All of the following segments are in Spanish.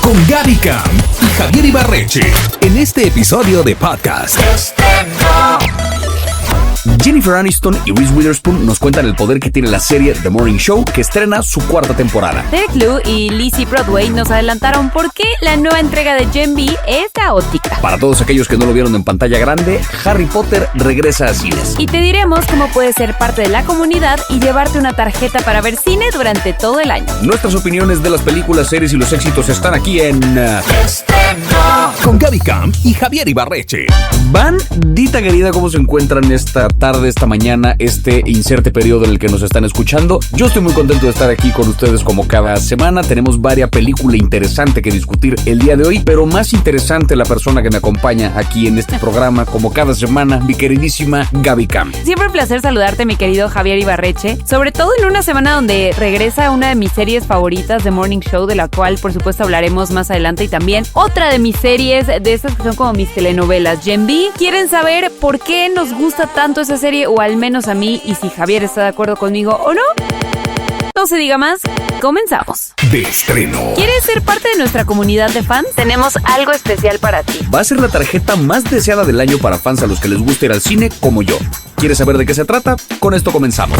con Gaby Cam y Javier Ibarreche en este episodio de podcast. Jennifer Aniston y Reese Witherspoon nos cuentan el poder que tiene la serie The Morning Show, que estrena su cuarta temporada. Derek Liu y Lizzie Broadway nos adelantaron por qué la nueva entrega de Gen V es caótica. Para todos aquellos que no lo vieron en pantalla grande, Harry Potter regresa a cines. Y te diremos cómo puedes ser parte de la comunidad y llevarte una tarjeta para ver cine durante todo el año. Nuestras opiniones de las películas, series y los éxitos están aquí en con Gaby Cam y Javier Ibarreche. Bandita querida, ¿cómo se encuentran esta tarde, esta mañana, este inserte periodo en el que nos están escuchando? Yo estoy muy contento de estar aquí con ustedes como cada semana. Tenemos varias películas interesantes que discutir el día de hoy, pero más interesante la persona que me acompaña aquí en este programa como cada semana, mi queridísima Gaby Cam. Siempre un placer saludarte, mi querido Javier Ibarreche, sobre todo en una semana donde regresa una de mis series favoritas, The Morning Show, de la cual por supuesto hablaremos más adelante, y también otra de mis series, de estas que son como mis telenovelas, Gen V. ¿Quieren saber por qué nos gusta tanto esa serie, o al menos a mí, y si Javier está de acuerdo conmigo o no? No se diga más, comenzamos. De estreno. ¿Quieres ser parte de nuestra comunidad de fans? Tenemos algo especial para ti. Va a ser la tarjeta más deseada del año para fans a los que les gusta ir al cine como yo. ¿Quieres saber de qué se trata? Con esto comenzamos.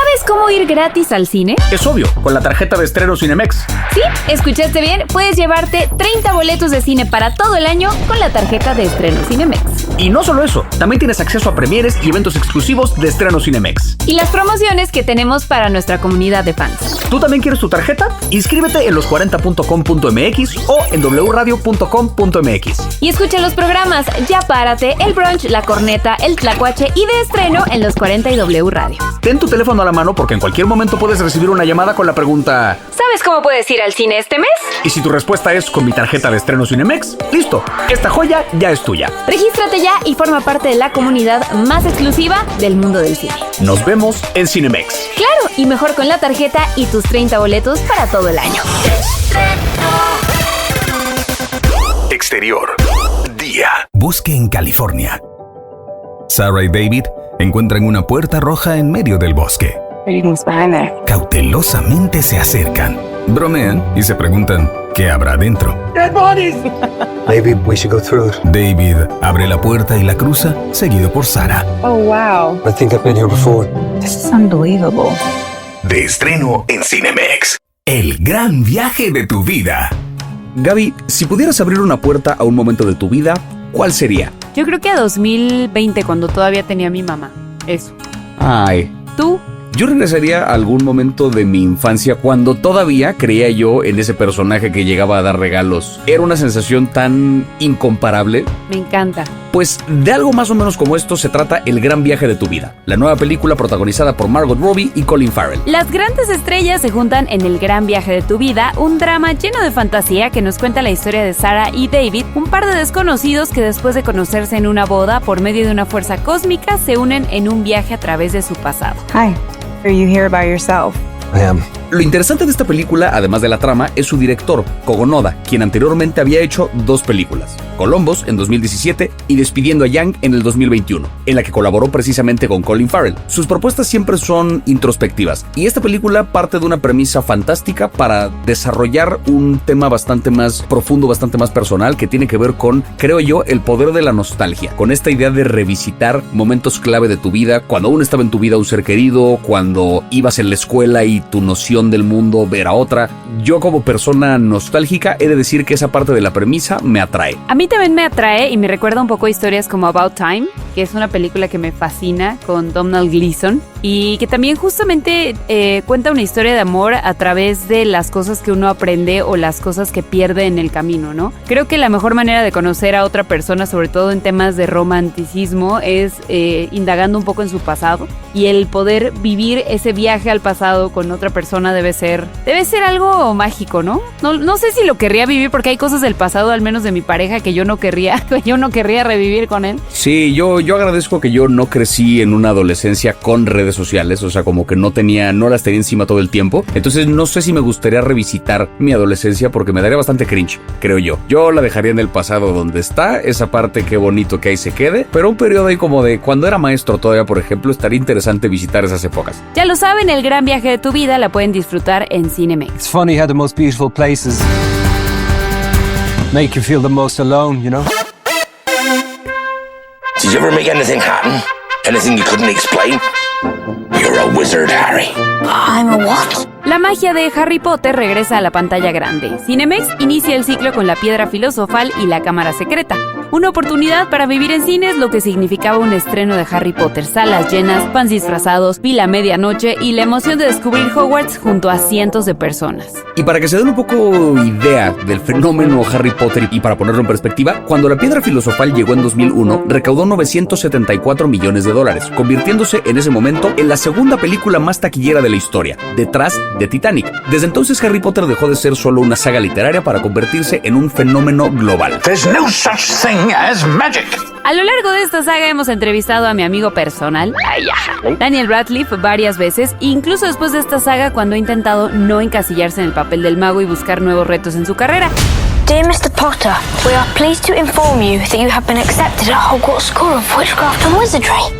¿Sabes cómo ir gratis al cine? Es obvio, con la tarjeta de estreno Cinemex. Sí, escuchaste bien, puedes llevarte 30 boletos de cine para todo el año con la tarjeta de estreno Cinemex. Y no solo eso, también tienes acceso a premieres y eventos exclusivos de estreno Cinemex. Y las promociones que tenemos para nuestra comunidad de fans. ¿Tú también quieres tu tarjeta? Inscríbete en los40.com.mx o en wradio.com.mx. Y escucha los programas Ya Párate, El Brunch, La Corneta, El Tlacuache y de estreno en los 40 y W Radio. Ten tu teléfono a la mano porque en cualquier momento puedes recibir una llamada con la pregunta: ¿sabes cómo puedes ir al cine este mes? Y si tu respuesta es con mi tarjeta de estreno Cinemex, listo, esta joya ya es tuya. Regístrate ya y forma parte de la comunidad más exclusiva del mundo del cine. Nos vemos en Cinemex. Claro, y mejor con la tarjeta y tus 30 boletos para todo el año. Exterior. Día. Bosque en California. Sarah y David encuentran una puerta roja en medio del bosque. Cautelosamente se acercan, bromean y se preguntan qué habrá dentro. Dead bodies. Maybe we should go through it. David abre la puerta y la cruza, seguido por Sarah. Oh, wow. I think I've been here before. This is unbelievable. De estreno en Cinemex. El gran viaje de tu vida. Gaby, si pudieras abrir una puerta a un momento de tu vida, ¿cuál sería? Yo creo que a 2020, cuando todavía tenía a mi mamá. Eso. Ay. ¿Tú? Yo regresaría a algún momento de mi infancia cuando todavía creía yo en ese personaje que llegaba a dar regalos. Era una sensación tan incomparable. Me encanta. Pues de algo más o menos como esto se trata El gran viaje de tu vida, la nueva película protagonizada por Margot Robbie y Colin Farrell. Las grandes estrellas se juntan en El gran viaje de tu vida, un drama lleno de fantasía que nos cuenta la historia de Sarah y David, un par de desconocidos que después de conocerse en una boda por medio de una fuerza cósmica se unen en un viaje a través de su pasado. Hi. Are you here by yourself? I am. Lo interesante de esta película, además de la trama, es su director, Kogo Noda, quien anteriormente había hecho dos películas, Columbus en 2017 y Despidiendo a Yang en el 2021, en la que colaboró precisamente con Colin Farrell. Sus propuestas siempre son introspectivas, y esta película parte de una premisa fantástica para desarrollar un tema bastante más profundo, bastante más personal, que tiene que ver con, creo yo, el poder de la nostalgia, con esta idea de revisitar momentos clave de tu vida, cuando aún estaba en tu vida un ser querido, cuando ibas en la escuela y tu noción del mundo era otra. Yo, como persona nostálgica, he de decir que esa parte de la premisa me atrae. A mí también me atrae y me recuerda un poco a historias como About Time, que es una película que me fascina, con Domhnall Gleeson, y que también justamente cuenta una historia de amor a través de las cosas que uno aprende o las cosas que pierde en el camino, ¿no? Creo que la mejor manera de conocer a otra persona, sobre todo en temas de romanticismo, es indagando un poco en su pasado, y el poder vivir ese viaje al pasado con otra persona debe ser algo mágico, ¿no? No sé si lo querría vivir, porque hay cosas del pasado, al menos de mi pareja, que yo no querría revivir con él. Sí, yo agradezco que yo no crecí en una adolescencia con redes sociales, o sea, como que no las tenía encima todo el tiempo. Entonces no sé si me gustaría revisitar mi adolescencia, porque me daría bastante cringe, creo yo. Yo la dejaría en el pasado donde está, esa parte, qué bonito que ahí se quede, pero un periodo ahí como de cuando era maestro todavía, por ejemplo, estaría interesante interesante visitar esas épocas. Ya lo saben, El Gran Viaje de tu Vida la pueden disfrutar en Cinemex. It's funny how the most beautiful places make you feel the most alone, you know? Did you ever make anything happen? Anything you couldn't explain? You're a wizard, Harry. I'm a what? La magia de Harry Potter regresa a la pantalla grande. Cinemex inicia el ciclo con La Piedra Filosofal y La Cámara Secreta. Una oportunidad para vivir en cines lo que significaba un estreno de Harry Potter. Salas llenas, fans disfrazados, fila a medianoche y la emoción de descubrir Hogwarts junto a cientos de personas. Y para que se den un poco idea del fenómeno Harry Potter y para ponerlo en perspectiva, cuando La Piedra Filosofal llegó en 2001, recaudó $974 millones, convirtiéndose en ese momento en la segunda película más taquillera de la historia, detrás de Titanic. Desde entonces Harry Potter dejó de ser solo una saga literaria para convertirse en un fenómeno global. There's no such thing as magic. A lo largo de esta saga hemos entrevistado a mi amigo personal, Daniel Radcliffe, varias veces, incluso después de esta saga cuando ha intentado no encasillarse en el papel del mago y buscar nuevos retos en su carrera. Dear Mr. Potter, we are pleased to inform you that you have been accepted at Hogwarts School of Witchcraft and Wizardry.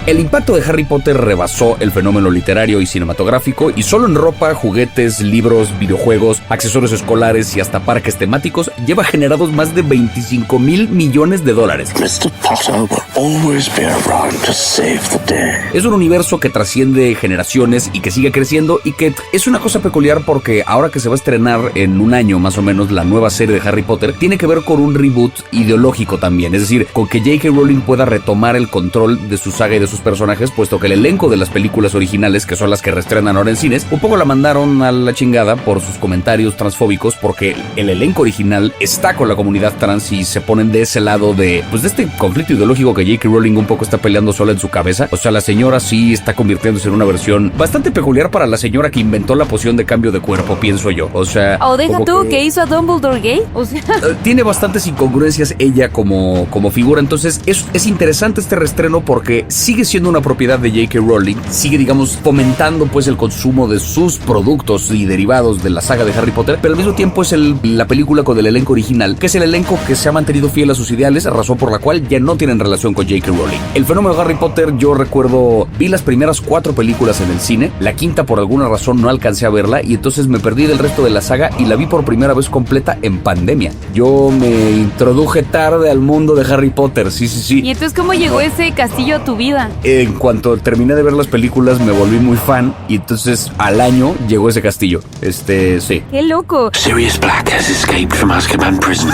El impacto de Harry Potter rebasó el fenómeno literario y cinematográfico y solo en ropa, juguetes, libros, videojuegos, accesorios escolares y hasta parques temáticos lleva generados más de $25,000 millones. Mr. Potter will always be around to save the day. Es un universo que trasciende generaciones y que sigue creciendo y que es una cosa peculiar porque ahora que se va a estrenar en un año más o menos la nueva serie de Harry Potter, tiene que ver con un reboot ideológico también, es decir, con que J.K. Rowling pueda retomar el control de su saga y de sus personajes, puesto que el elenco de las películas originales, que son las que reestrenan ahora en cines, un poco la mandaron a la chingada por sus comentarios transfóbicos, porque el elenco original está con la comunidad trans y se ponen de ese lado de este conflicto ideológico que J.K. Rowling un poco está peleando sola en su cabeza. O sea, la señora sí está convirtiéndose en una versión bastante peculiar para la señora que inventó la poción de cambio de cuerpo, pienso yo. O sea, o deja tú que hizo a Dumbledore gay, o sea, tiene bastantes incongruencias ella como figura. Entonces es interesante este reestreno porque sigue siendo una propiedad de J.K. Rowling, sigue, digamos, fomentando pues el consumo de sus productos y derivados de la saga de Harry Potter, pero al mismo tiempo es la película con el elenco original, que es el elenco que se ha mantenido fiel a sus ideales, razón por la cual ya no tienen relación con J.K. Rowling. El fenómeno de Harry Potter, yo recuerdo, vi las primeras 4 películas en el cine, la quinta por alguna razón no alcancé a verla y entonces me perdí del resto de la saga y la vi por primera vez completa en pandemia. Yo me introduje tarde al mundo de Harry Potter, sí. ¿Y entonces cómo llegó ese castillo a tu vida? En cuanto terminé de ver las películas me volví muy fan y entonces al año llegó ese castillo. Sí. ¡Qué loco! Sirius Black has escaped from Azkaban prison.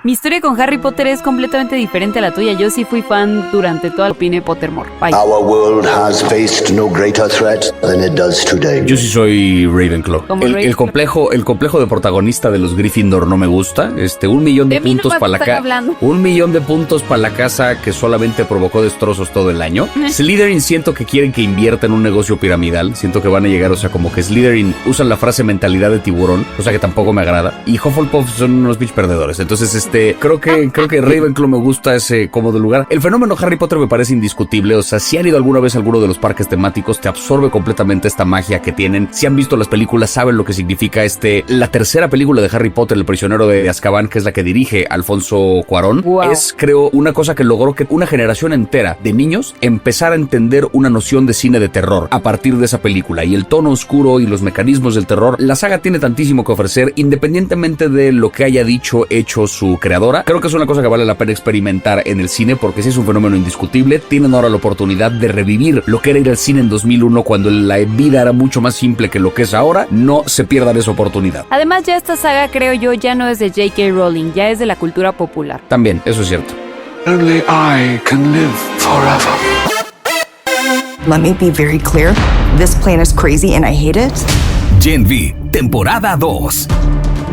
Mi historia con Harry Potter es completamente diferente a la tuya. Yo sí fui fan durante toda la opinión de Pottermore. Bye. Our world has faced no greater threat than it does today. Yo sí soy Ravenclaw. El complejo de protagonista de los Gryffindor no me gusta. 1 millón de puntos para la casa. 1 millón de puntos para la casa que solamente provocó destrozos todo el año. Slytherin siento que quieren que invierta en un negocio piramidal. Siento que van a llegar, o sea, como que Slytherin usan la frase mentalidad de tiburón, o sea que tampoco me agrada. Y Hufflepuff son unos bitch perdedores. Entonces, creo que Ravenclaw me gusta ese cómodo lugar. El fenómeno Harry Potter me parece indiscutible. O sea, si han ido alguna vez a alguno de los parques temáticos, te absorbe completamente esta magia que tienen. Si han visto las películas, saben lo que significa la tercera película de Harry Potter, El prisionero de Azkaban, que es la que dirige Alfonso Cuarón. Wow. Es, creo, una cosa que logró que una generación entera de niños empezara a entender una noción de cine de terror a partir de esa película. Y el tono oscuro y los mecanismos del terror, la saga tiene tantísimo que ofrecer, independientemente de lo que haya hecho su creadora. Creo que es una cosa que vale la pena experimentar en el cine porque sí es un fenómeno indiscutible. Tienen ahora la oportunidad de revivir lo que era ir al cine en 2001 cuando la vida era mucho más simple que lo que es ahora. No se pierdan esa oportunidad. Además, ya esta saga, creo yo, ya no es de J.K. Rowling, ya es de la cultura popular. También, eso es cierto. Only I can live forever. Let me be very clear. This plan is crazy and I hate it. Gen V, temporada 2.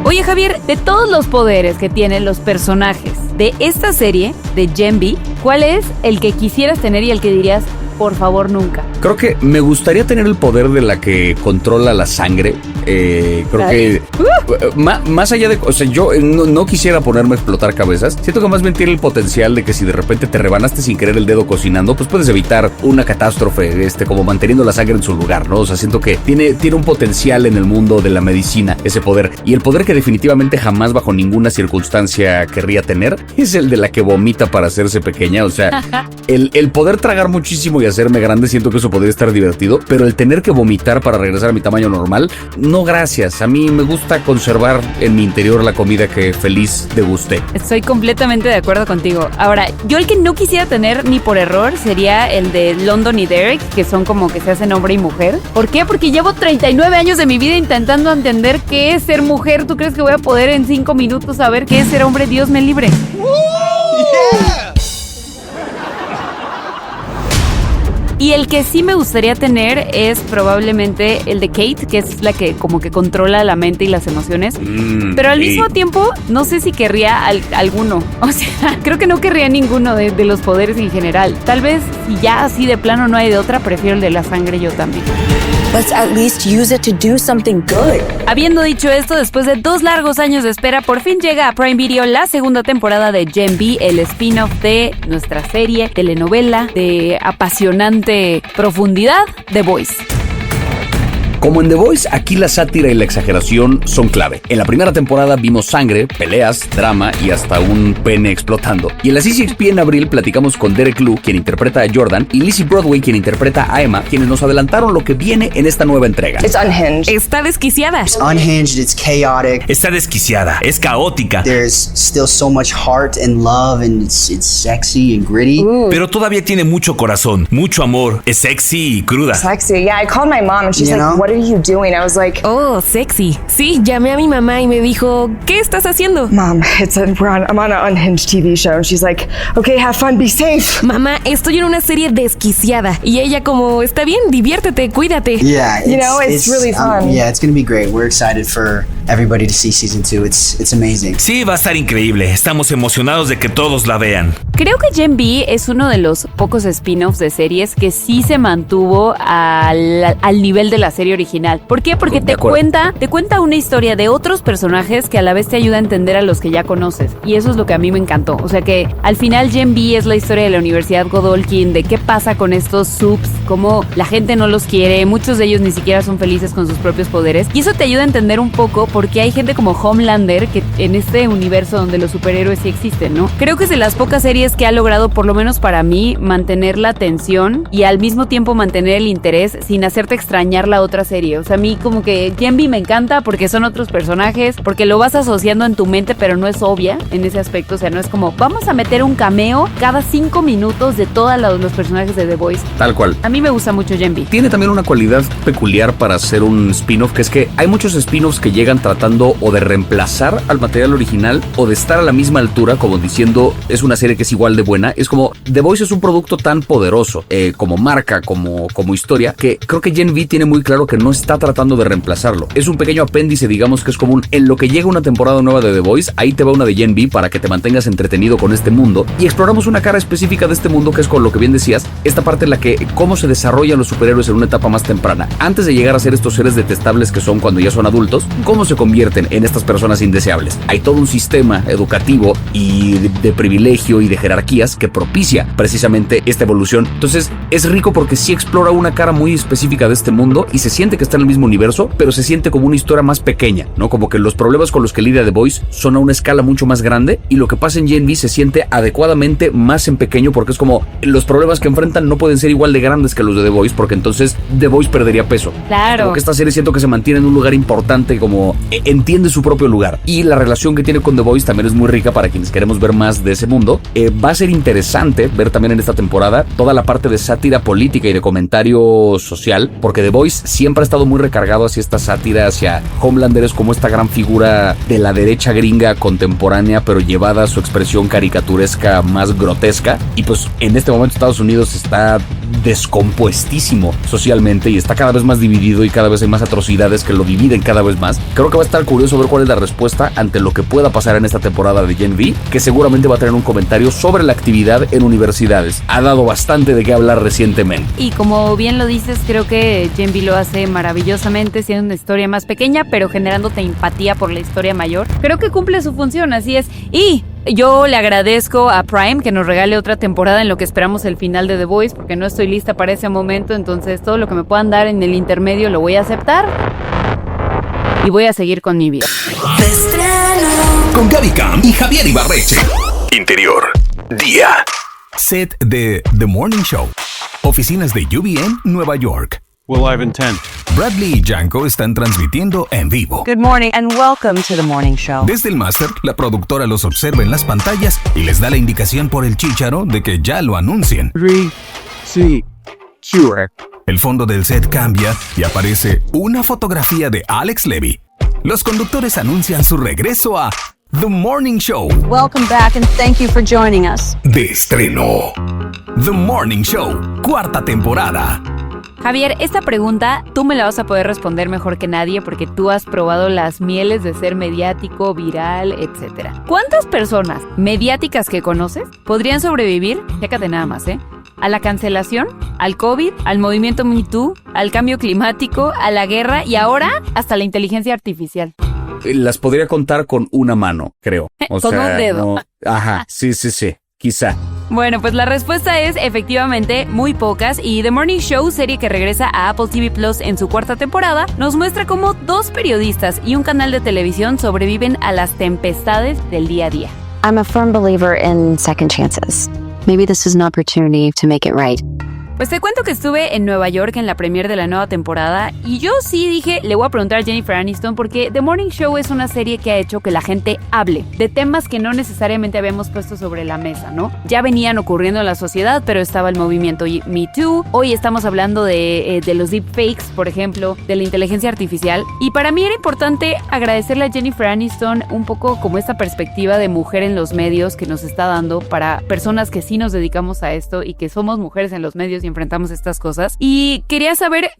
Oye, Javier, de todos los poderes que tienen los personajes de esta serie, de Gen V, ¿cuál es el que quisieras tener y el que dirías, por favor, nunca? Creo que me gustaría tener el poder de la que controla la sangre. Creo que más allá de... O sea, yo no quisiera ponerme a explotar cabezas. Siento que más bien tiene el potencial de que si de repente te rebanaste sin querer el dedo cocinando, pues puedes evitar una catástrofe, como manteniendo la sangre en su lugar, ¿no? O sea, siento que tiene un potencial en el mundo de la medicina, ese poder. Y el poder que definitivamente jamás bajo ninguna circunstancia querría tener es el de la que vomita para hacerse pequeña. O sea, el poder tragar muchísimo y hacerme grande, siento que eso podría estar divertido, pero el tener que vomitar para regresar a mi tamaño normal, no gracias. A mí me gusta conservar en mi interior la comida que feliz degusté. Estoy completamente de acuerdo contigo. Ahora, yo el que no quisiera tener ni por error sería el de London y Derek, que son como que se hacen hombre y mujer. ¿Por qué? Porque llevo 39 años de mi vida intentando entender qué es ser mujer. ¿Tú crees que voy a poder en 5 minutos saber qué es ser hombre? Dios me libre. Yeah. Y el que sí me gustaría tener es probablemente el de Kate, que es la que como que controla la mente y las emociones. Pero al mismo tiempo, no sé si querría alguno. O sea, creo que no querría ninguno de los poderes en general. Tal vez, si ya así de plano no hay de otra, prefiero el de la sangre yo también. Let's at least use it to do something good. Habiendo dicho esto, después de 2 largos años de espera, por fin llega a Prime Video la segunda temporada de Gen V, el spin-off de nuestra serie, telenovela de apasionante profundidad, The Boys. Como en The Voice, aquí la sátira y la exageración son clave. En la primera temporada vimos sangre, peleas, drama y hasta un pene explotando. Y en la CCXP en abril platicamos con Derek Liu, quien interpreta a Jordan, y Lizzie Broadway, quien interpreta a Emma, quienes nos adelantaron lo que viene en esta nueva entrega. It's unhinged. Está desquiciada. It's unhinged, it's chaotic. Está desquiciada, es caótica. There's still so much heart and love and it's sexy and gritty. Pero todavía tiene mucho corazón, mucho amor, es sexy y cruda. Sexy, yeah. I called my mom and she's like, what are you doing? I was like, oh, sexy. Sí, llamé a mi mamá y me dijo, ¿qué estás haciendo? Mom, I'm on an unhinged TV show. And she's like, okay, have fun, be safe. Mamá, estoy en una serie desquiciada. Y ella como, está bien, diviértete, cuídate. Yeah, it's really fun. Yeah, it's gonna be great. We're excited for everybody to see season 2. It's amazing. Sí, va a estar increíble. Estamos emocionados de que todos la vean. Creo que Gen V es uno de los pocos spin-offs de series que sí se mantuvo al nivel de la serie original. ¿Por qué? Porque te cuenta una historia de otros personajes que a la vez te ayuda a entender a los que ya conoces. Y eso es lo que a mí me encantó. O sea que al final Gen V es la historia de la Universidad Godolkin, de qué pasa con estos subs, cómo la gente no los quiere, muchos de ellos ni siquiera son felices con sus propios poderes. Y eso te ayuda a entender un poco porque hay gente como Homelander que en este universo donde los superhéroes sí existen, ¿no? Creo que es de las pocas series que ha logrado, por lo menos para mí, mantener la atención y al mismo tiempo mantener el interés sin hacerte extrañar la otra serie. O sea, a mí como que Gen V me encanta porque son otros personajes, porque lo vas asociando en tu mente, pero no es obvia en ese aspecto. O sea, no es como, vamos a meter un cameo cada 5 minutos de todos los personajes de The Voice. Tal cual. A mí me gusta mucho Gen V. Tiene también una cualidad peculiar para hacer un spin-off, que es que hay muchos spin-offs que llegan tratando o de reemplazar al material original o de estar a la misma altura, como diciendo, es una serie que es igual de buena. Es como, The Voice es un producto tan poderoso, como marca, como historia, que creo que Gen V tiene muy claro que no está tratando de reemplazarlo. Es un pequeño apéndice, digamos, que es común. En lo que llega una temporada nueva de The Voice, ahí te va una de Gen V para que te mantengas entretenido con este mundo. Y exploramos una cara específica de este mundo, que es con lo que bien decías, esta parte en la que cómo se desarrollan los superhéroes en una etapa más temprana. Antes de llegar a ser estos seres detestables que son cuando ya son adultos, cómo se convierten en estas personas indeseables. Hay todo un sistema educativo y de privilegio y de jerarquías que propicia precisamente esta evolución. Entonces, es rico porque sí explora una cara muy específica de este mundo y se siente que está en el mismo universo, pero se siente como una historia más pequeña, ¿no? Como que los problemas con los que lidia The Voice son a una escala mucho más grande y lo que pasa en Gen V se siente adecuadamente más en pequeño porque es como los problemas que enfrentan no pueden ser igual de grandes que los de The Voice porque entonces The Voice perdería peso. Claro. Como que esta serie siento que se mantiene en un lugar importante, como entiende su propio lugar y la relación que tiene con The Voice también es muy rica para quienes queremos ver más de ese mundo. Va a ser interesante ver también en esta temporada toda la parte de sátira política y de comentario social, porque The Voice siempre ha estado muy recargado hacia esta sátira, hacia Homelander es como esta gran figura de la derecha gringa contemporánea, pero llevada a su expresión caricaturesca más grotesca. Y pues en este momento Estados Unidos está descompuestísimo socialmente y está cada vez más dividido y cada vez hay más atrocidades que lo dividen cada vez más. Creo creo que va a estar curioso ver cuál es la respuesta ante lo que pueda pasar en esta temporada de Gen V, que seguramente va a tener un comentario sobre la actividad en universidades. Ha dado bastante de qué hablar recientemente. Y como bien lo dices, creo que Gen V lo hace maravillosamente, siendo una historia más pequeña, pero generándote empatía por la historia mayor. Creo que cumple su función, así es. Y yo le agradezco a Prime que nos regale otra temporada en lo que esperamos el final de The Voice, porque no estoy lista para ese momento, entonces todo lo que me puedan dar en el intermedio lo voy a aceptar y voy a seguir con mi vida. Con Gaby Cam y Javier Ibarreche. Interior. Día. Set de The Morning Show. Oficinas de UBN, Nueva York. Will Ivan 10. Bradley y Yanko están transmitiendo en vivo. Good morning and welcome to the morning show. Desde el máster, la productora los observa en las pantallas y les da la indicación por el chícharo de que ya lo anuncien. 3, 2, Q. El fondo del set cambia y aparece una fotografía de Alex Levy. Los conductores anuncian su regreso a The Morning Show. Welcome back and thank you for joining us. De estreno. The Morning Show, 4ª temporada. Javier, esta pregunta tú me la vas a poder responder mejor que nadie porque tú has probado las mieles de ser mediático, viral, etc. ¿Cuántas personas mediáticas que conoces podrían sobrevivir, chécate nada más, a la cancelación, al COVID, al movimiento Me Too, al cambio climático, a la guerra y ahora hasta la inteligencia artificial? Las podría contar con una mano, creo. Con un dedo. No, ajá, sí, quizá. Bueno, pues la respuesta es efectivamente muy pocas y The Morning Show, serie que regresa a Apple TV Plus en su 4ª temporada, nos muestra cómo 2 periodistas y un canal de televisión sobreviven a las tempestades del día a día. I'm a firm believer in second chances. Maybe this is an opportunity to make it right. Pues te cuento que estuve en Nueva York en la premiere de la nueva temporada y yo sí dije, le voy a preguntar a Jennifer Aniston porque The Morning Show es una serie que ha hecho que la gente hable de temas que no necesariamente habíamos puesto sobre la mesa, ¿no? Ya venían ocurriendo en la sociedad, pero estaba el movimiento Me Too. Hoy estamos hablando de los deepfakes, por ejemplo, de la inteligencia artificial. Y para mí era importante agradecerle a Jennifer Aniston un poco como esta perspectiva de mujer en los medios que nos está dando para personas que sí nos dedicamos a esto y que somos mujeres en los medios y enfrentamos estas cosas. Y quería saber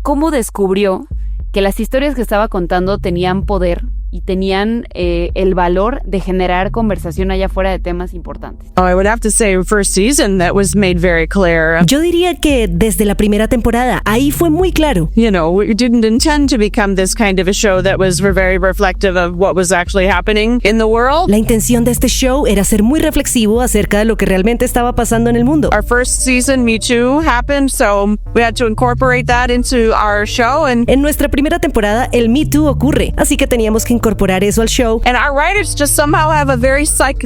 cómo descubrió que las historias que estaba contando tenían poder y tenían el valor de generar conversación allá afuera de temas importantes. I would have to say first season that was made very clear. Yo diría que desde la primera temporada, ahí fue muy claro. You know, we didn't intend to become this kind of a show that was very reflective of what was actually happening in the world. La intención de este show era ser muy reflexivo acerca de lo que realmente estaba pasando en el mundo. Our first season, Me Too, happened, so we had to incorporate that into our show. And en nuestra primera temporada, el Me Too ocurre, así que teníamos que incorporar eso al show. And our writers just somehow have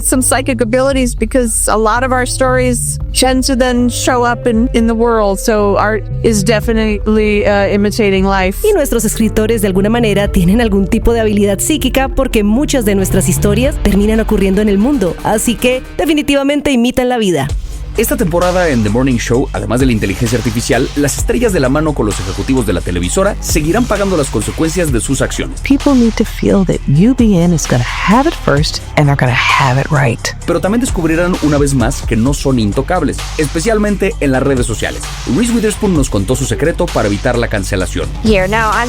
some psychic abilities because a lot of our stories tend to then show up in the world. So art is definitely imitating life. Y nuestros escritores de alguna manera tienen algún tipo de habilidad psíquica porque muchas de nuestras historias terminan ocurriendo en el mundo. Así que definitivamente imitan la vida. Esta temporada en The Morning Show, además de la inteligencia artificial, las estrellas de la mano con los ejecutivos de la televisora seguirán pagando las consecuencias de sus acciones. People need to feel that UBN is going to have it first and they're going to have it right. Pero también descubrirán una vez más que no son intocables, especialmente en las redes sociales. Reese Witherspoon nos contó su secreto para evitar la cancelación. Here, no, I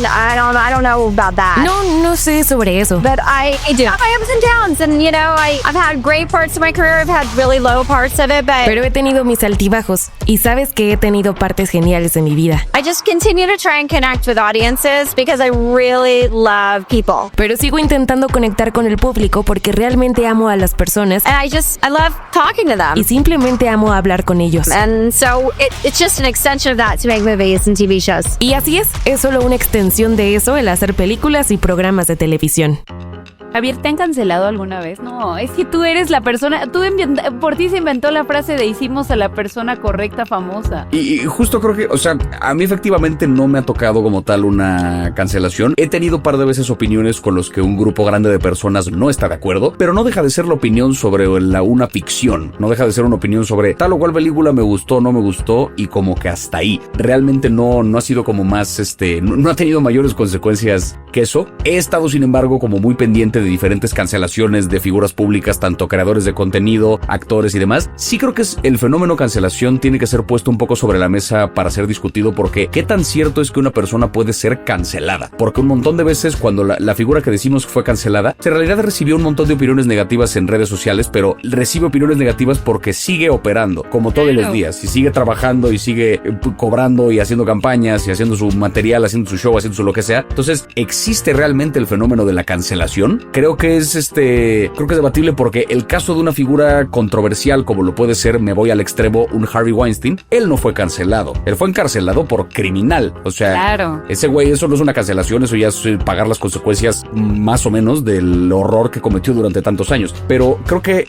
don't know about that. No sé sobre eso. But I do have my ups and downs, and you know, I've had great parts of my career, I've had really low parts of it, but Pero he tenido mis altibajos y sabes que he tenido partes geniales de mi vida. I just continue to try and connect with audiences because I really love people. Pero sigo intentando conectar con el público porque realmente amo a las personas. And I love talking to them. Y simplemente amo hablar con ellos. And so it's just an extension of that to make movies and TV shows. Y así es solo una extensión de eso el hacer películas y programas de televisión. Javier, ¿te han cancelado alguna vez? No, es que tú eres la persona, por ti se inventó la frase de hicimos a la persona correcta famosa. Y justo creo que, o sea, a mí efectivamente no me ha tocado como tal una cancelación. He tenido un par de veces opiniones con los que un grupo grande de personas no está de acuerdo, pero no deja de ser la opinión sobre una ficción. No deja de ser una opinión sobre tal o cual película me gustó, no me gustó y como que hasta ahí. Realmente no ha sido como más, no ha tenido mayores consecuencias que eso. He estado, sin embargo, como muy pendiente de diferentes cancelaciones de figuras públicas, tanto creadores de contenido, actores y demás. Sí creo que el fenómeno cancelación tiene que ser puesto un poco sobre la mesa para ser discutido, porque ¿qué tan cierto es que una persona puede ser cancelada? Porque un montón de veces cuando la figura que decimos fue cancelada, en realidad recibió un montón de opiniones negativas en redes sociales, pero recibe opiniones negativas porque sigue operando, como todos los días, y sigue trabajando y sigue cobrando y haciendo campañas y haciendo su material, haciendo su show, haciendo su lo que sea. Entonces, ¿existe realmente el fenómeno de la cancelación? Creo que es debatible, porque el caso de una figura controversial como lo puede ser, me voy al extremo, un Harvey Weinstein, él no fue cancelado, él fue encarcelado por criminal. O sea, claro, ese güey, eso no es una cancelación, eso ya es pagar las consecuencias más o menos del horror que cometió durante tantos años. Pero creo que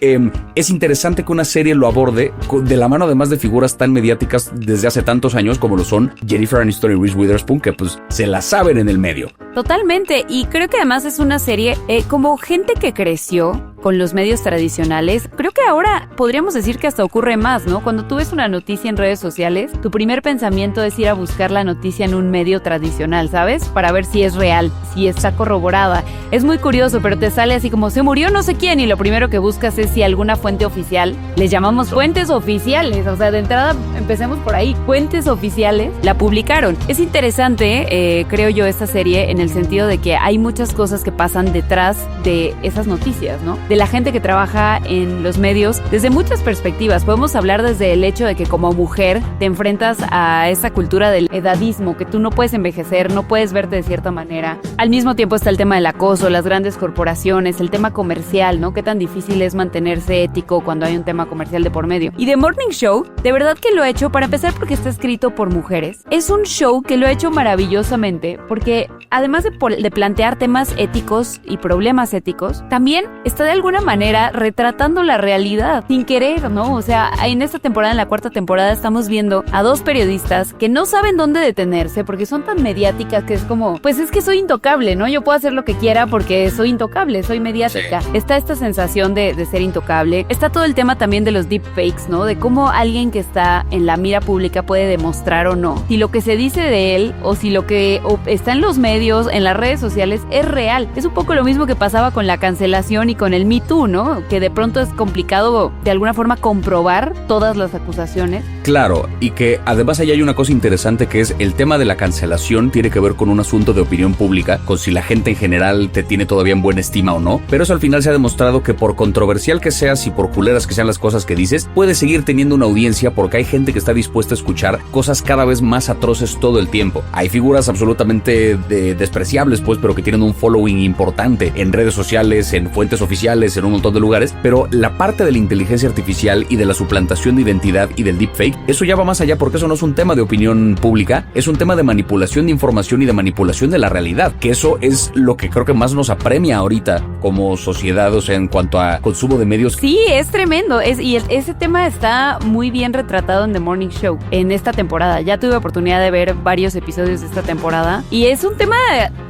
es interesante que una serie lo aborde de la mano, además de figuras tan mediáticas desde hace tantos años como lo son Jennifer Aniston y Reese Witherspoon, que pues se la saben en el medio. Totalmente, y creo que además es una serie como gente que creció con los medios tradicionales. Creo que ahora podríamos decir que hasta ocurre más, ¿no? Cuando tú ves una noticia en redes sociales, tu primer pensamiento es ir a buscar la noticia en un medio tradicional, ¿sabes? Para ver si es real, si está corroborada. Es muy curioso, pero te sale así como se murió no sé quién, y lo primero que buscas es si alguna fuente oficial, les llamamos fuentes oficiales, o sea, de entrada empecemos por ahí, fuentes oficiales la publicaron. Es interesante, creo yo, esta serie en el sentido de que hay muchas cosas que pasan detrás de esas noticias, ¿no? De la gente que trabaja en los medios desde muchas perspectivas. Podemos hablar desde el hecho de que como mujer te enfrentas a esa cultura del edadismo, que tú no puedes envejecer, no puedes verte de cierta manera. Al mismo tiempo está el tema del acoso, las grandes corporaciones, el tema comercial, ¿no? Qué tan difícil es mantenerse ético cuando hay un tema comercial de por medio. Y The Morning Show, de verdad que lo ha hecho, para empezar, porque está escrito por mujeres. Es un show que lo ha hecho maravillosamente, porque además de plantear temas éticos y problemas éticos, también está de alguna manera retratando la realidad sin querer, ¿no? O sea, en esta temporada, en la cuarta temporada, estamos viendo a dos periodistas que no saben dónde detenerse porque son tan mediáticas que es como, pues es que soy intocable, ¿no? Yo puedo hacer lo que quiera porque soy intocable, soy mediática. Sí. Está esta sensación de ser intocable. Está todo el tema también de los deepfakes, ¿no? De cómo alguien que está en la mira pública puede demostrar o no si lo que se dice de él o si lo que está en los medios, en las redes sociales, es real. Es un poco lo mismo que pasaba con la cancelación y con el Me Too, ¿no? Que de pronto es complicado de alguna forma comprobar todas las acusaciones. Claro, y que además ahí hay una cosa interesante, que es el tema de la cancelación tiene que ver con un asunto de opinión pública, con si la gente en general te tiene todavía en buena estima o no, pero eso al final se ha demostrado que por controversial que seas y por culeras que sean las cosas que dices, puedes seguir teniendo una audiencia porque hay gente que está dispuesta a escuchar cosas cada vez más atroces todo el tiempo. Hay figuras absolutamente despreciables, pues, pero que tienen un following importante en redes sociales, en fuentes oficiales, en un montón de lugares, pero la parte de la inteligencia artificial y de la suplantación de identidad y del deepfake, eso ya va más allá, porque eso no es un tema de opinión pública, es un tema de manipulación de información y de manipulación de la realidad, que eso es lo que creo que más nos apremia ahorita como sociedad, o sea, en cuanto a consumo de medios. Sí, es tremendo, y ese tema está muy bien retratado en The Morning Show en esta temporada. Ya tuve oportunidad de ver varios episodios de esta temporada y es un tema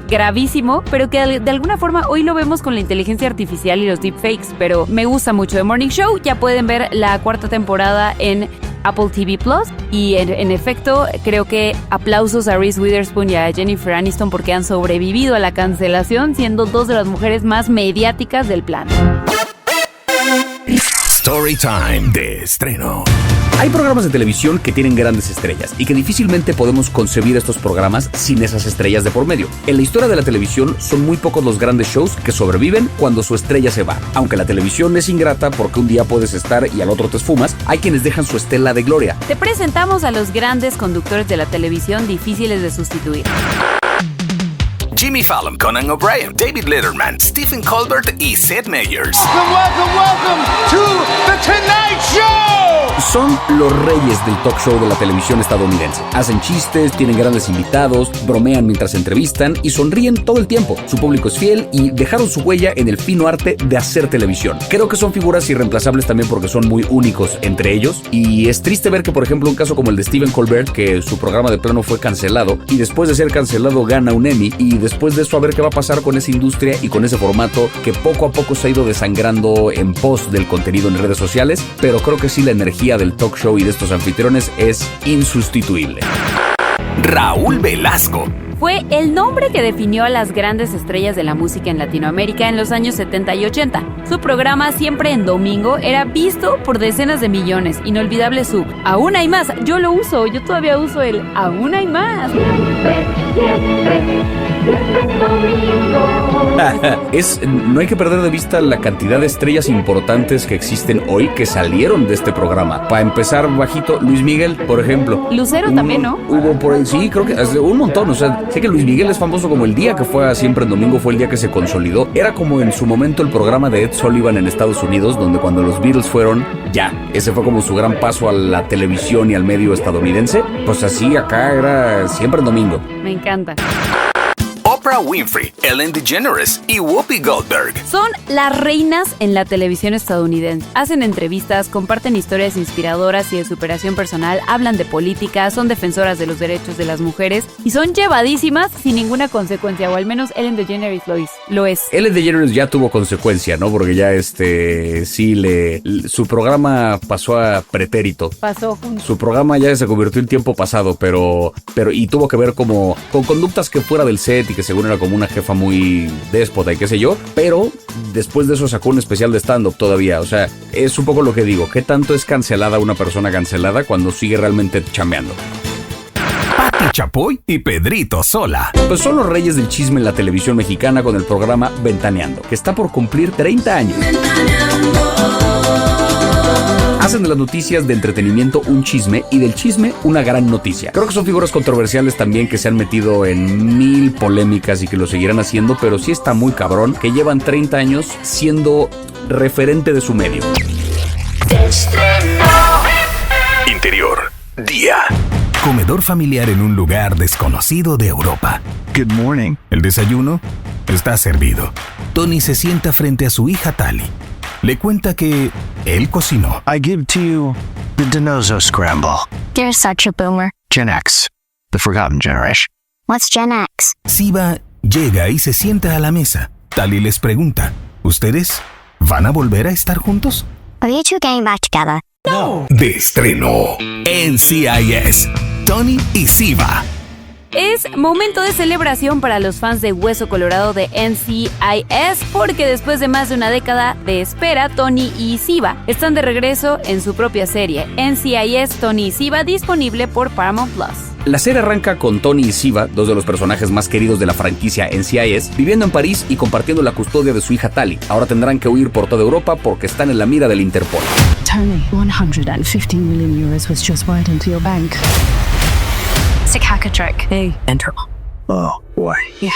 gravísimo, pero que de alguna forma hoy lo vemos con la inteligencia artificial y los deepfakes, pero me gusta mucho The Morning Show. Ya pueden ver la cuarta temporada en Apple TV Plus y en efecto creo que aplausos a Reese Witherspoon y a Jennifer Aniston porque han sobrevivido a la cancelación siendo dos de las mujeres más mediáticas del planeta. Storytime de estreno. Hay programas de televisión que tienen grandes estrellas y que difícilmente podemos concebir estos programas sin esas estrellas de por medio. En la historia de la televisión son muy pocos los grandes shows que sobreviven cuando su estrella se va. Aunque la televisión es ingrata porque un día puedes estar y al otro te esfumas, hay quienes dejan su estela de gloria. Te presentamos a los grandes conductores de la televisión difíciles de sustituir. Jimmy Fallon, Conan O'Brien, David Letterman, Stephen Colbert y Seth Meyers. Welcome to The Tonight Show. Son los reyes del talk show de la televisión estadounidense. Hacen chistes, tienen grandes invitados, bromean mientras entrevistan y sonríen todo el tiempo. Su público es fiel y dejaron su huella en el fino arte de hacer televisión. Creo que son figuras irreemplazables también porque son muy únicos entre ellos y es triste ver que, por ejemplo, un caso como el de Stephen Colbert, que su programa de plano fue cancelado y después de ser cancelado gana un Emmy y después de eso a ver qué va a pasar con esa industria y con ese formato que poco a poco se ha ido desangrando en pos del contenido en redes sociales, pero creo que sí la energía del talk show y de estos anfitriones es insustituible. Raúl Velasco, fue el nombre que definió a las grandes estrellas de la música en Latinoamérica en los años 70 y 80. Su programa, siempre en domingo, era visto por decenas de millones. Inolvidable su Aún hay más. Yo lo uso, yo todavía uso el Aún hay más. No hay que perder de vista la cantidad de estrellas importantes que existen hoy que salieron de este programa. Para empezar bajito, Luis Miguel, por ejemplo. Lucero también, ¿no? Hubo por ahí, sí, creo que un montón. O sea, sé que Luis Miguel es famoso como el día que fue a Siempre en Domingo, fue el día que se consolidó. Era como en su momento el programa de Ed Sullivan en Estados Unidos, donde cuando los Beatles fueron, ya, ese fue como su gran paso a la televisión y al medio estadounidense. Pues así acá era Siempre en Domingo. Me encanta. Oprah Winfrey, Ellen DeGeneres y Whoopi Goldberg. Son las reinas en la televisión estadounidense. Hacen entrevistas, comparten historias inspiradoras y de superación personal, hablan de política, son defensoras de los derechos de las mujeres y son llevadísimas sin ninguna consecuencia, o al menos Ellen DeGeneres lo es. Ellen DeGeneres ya tuvo consecuencia, ¿no? Porque ya su programa pasó a pretérito. Pasó. Su programa ya se convirtió en tiempo pasado, pero y tuvo que ver como con conductas que fuera del set y que según era como una jefa muy déspota y qué sé yo, pero después de eso sacó un especial de stand-up todavía. O sea, es un poco lo que digo, ¿qué tanto es cancelada una persona cancelada cuando sigue realmente chambeando? Pati Chapoy y Pedrito Sola. Pues son los reyes del chisme en la televisión mexicana con el programa Ventaneando, que está por cumplir 30 años. Hacen de las noticias de entretenimiento un chisme y del chisme una gran noticia. Creo que son figuras controversiales también que se han metido en 1000 polémicas y que lo seguirán haciendo, pero sí está muy cabrón que llevan 30 años siendo referente de su medio. Interior, día. Comedor familiar en un lugar desconocido de Europa. Good morning. El desayuno está servido. Tony se sienta frente a su hija Tali. Le cuenta que él cocinó. I give to you the Dinozo Scramble. You're such a boomer. Gen X, the forgotten generation. What's Gen X? Siva llega y se sienta a la mesa. Tali les pregunta, ¿ustedes van a volver a estar juntos? Are you two getting back together? No. De estreno, NCIS, Tony y Siva. Es momento de celebración para los fans de Hueso Colorado de NCIS, porque después de más de una década de espera, Tony y Siva están de regreso en su propia serie, NCIS Tony y Siva, disponible por Paramount Plus. La serie arranca con Tony y Siva, dos de los personajes más queridos de la franquicia NCIS, viviendo en París y compartiendo la custodia de su hija Tali. Ahora tendrán que huir por toda Europa porque están en la mira del Interpol. Tony, 150 million euros was just wired into your bank. Sick hacker trick. Hey, enter. Oh, boy. Yeah.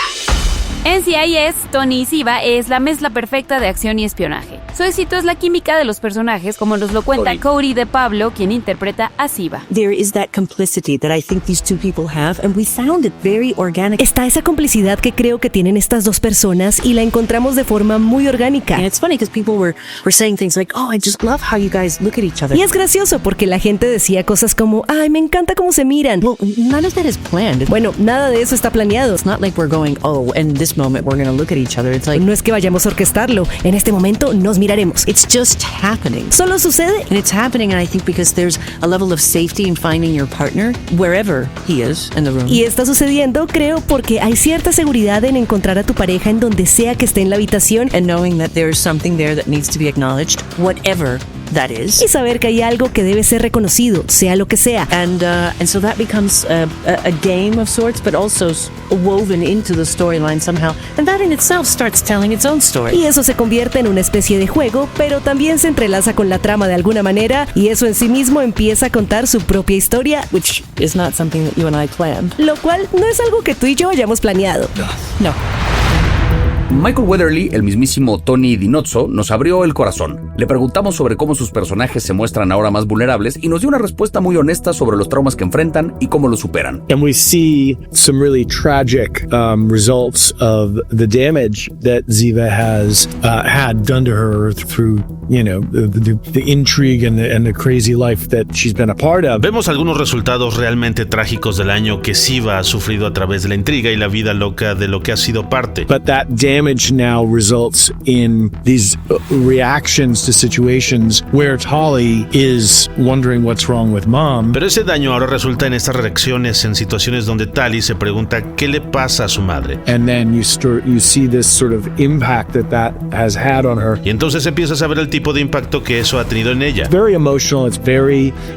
NCIS Tony y Siva es la mezcla perfecta de acción y espionaje. Su éxito es la química de los personajes, como nos lo cuenta Cody de Pablo, quien interpreta a Siva. There is that complicity that I think these two people have, and we found it very organic. Está esa complicidad que creo que tienen estas dos personas y la encontramos de forma muy orgánica. And it's funny because people were saying things like, "Oh, I just love how you guys look at each other." Y es gracioso porque la gente decía cosas como, "Ay, me encanta cómo se miran." Well, none of that is planned. Bueno, nada de eso está planeado. It's not like we're going, "Oh, in this moment we're going to look at each other." It's like, no es que vayamos a orquestarlo. En este momento nos miraremos. It's just happening. Solo sucede. And it's happening, and I think because there's a level of safety in finding your partner wherever he is in the room. Y está sucediendo, creo, porque hay cierta seguridad en encontrar a tu pareja en donde sea que esté en la habitación. And knowing that there's something there that needs to be acknowledged, whatever that is. Y saber que hay algo que debe ser reconocido, sea lo que sea. And so that becomes a game of sorts, but also woven into the storyline somehow. And that in itself starts telling its own story. Y eso se convierte en una especie de juego, pero también se entrelaza con la trama de alguna manera, y eso en sí mismo empieza a contar su propia historia, which is not something that you and I planned. Lo cual no es algo que tú y yo hayamos planeado. No. Michael Weatherly, el mismísimo Tony Dinozzo, nos abrió el corazón. Le preguntamos sobre cómo sus personajes se muestran ahora más vulnerables y nos dio una respuesta muy honesta sobre los traumas que enfrentan y cómo los superan. And we see some really tragic results of the damage that Ziva has had done to her through the intrigue and the crazy life that she's been a part of. Vemos algunos resultados realmente trágicos del año que Siva ha sufrido a través de la intriga y la vida loca de lo que ha sido parte. But that damage now results in these reactions to situations where Tali is wondering what's wrong with mom. Pero ese daño ahora resulta en estas reacciones en situaciones donde Tali se pregunta qué le pasa a su madre. And then you see this sort of impact that has had on her. Y entonces empiezas a ver el tipo de impacto que eso ha tenido en ella. It's very emotional.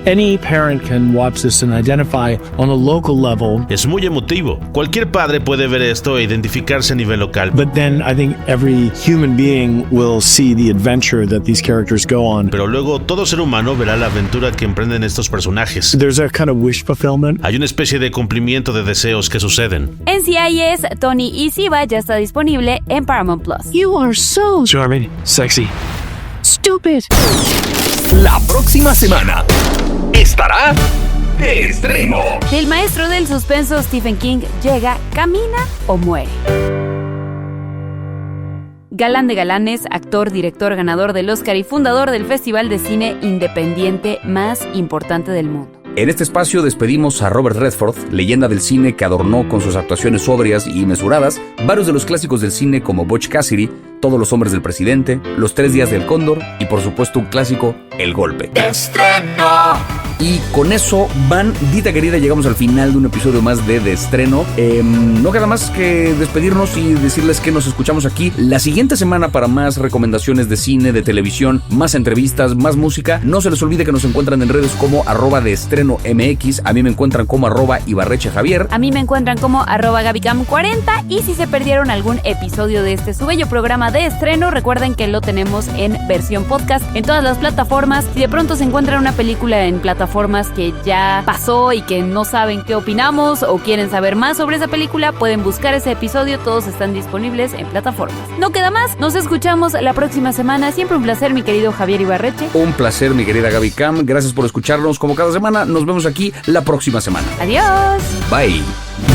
Any parent can watch this and identify on a local level. Es muy emotivo. Cualquier padre puede ver esto e identificarse a nivel local. But then I think every human being will see the adventure that these characters go on. Pero luego todo ser humano verá la aventura que emprenden estos personajes. There's a kind of wish fulfillment. Hay una especie de cumplimiento de deseos que suceden. NCIS, Tony y Siva ya está disponible en Paramount Plus. You are so charming, sexy, stupid. La próxima semana estará de estreno. El maestro del suspenso Stephen King llega, camina o muere. Galán de galanes, actor, director, ganador del Oscar y fundador del festival de cine independiente más importante del mundo. En este espacio despedimos a Robert Redford, leyenda del cine que adornó con sus actuaciones sobrias y mesuradas varios de los clásicos del cine como Butch Cassidy, Todos los hombres del presidente, Los 3 días del cóndor y por supuesto un clásico, El golpe. ¡Estreno! Y con eso, bandita querida, llegamos al final de un episodio más de Estreno. No queda más que despedirnos y decirles que nos escuchamos aquí la siguiente semana para más recomendaciones de cine, de televisión, más entrevistas, más música. No se les olvide que nos encuentran en redes como @deestreno_mx. A mí me encuentran como @ibarrechejavier. A mí me encuentran como @gabicam40. Y si se perdieron algún episodio de este su bello programa de estreno, recuerden que lo tenemos en versión podcast en todas las plataformas. Si de pronto se encuentran una película en plataformas que ya pasó y que no saben qué opinamos o quieren saber más sobre esa película, pueden buscar ese episodio. Todos están disponibles en plataformas. No queda más, nos escuchamos la próxima semana. Siempre un placer, mi querido Javier Ibarreche. Un placer, mi querida Gaby Cam. Gracias por escucharnos como cada semana. Nos vemos aquí la próxima semana. Adiós. Bye.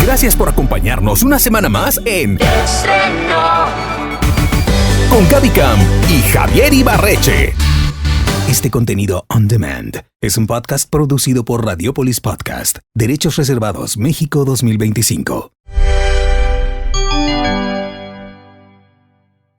Gracias por acompañarnos una semana más en Estreno con Gaby Cam y Javier Ibarreche. Este contenido on demand es un podcast producido por Radiopolis Podcast. Derechos reservados México 2025.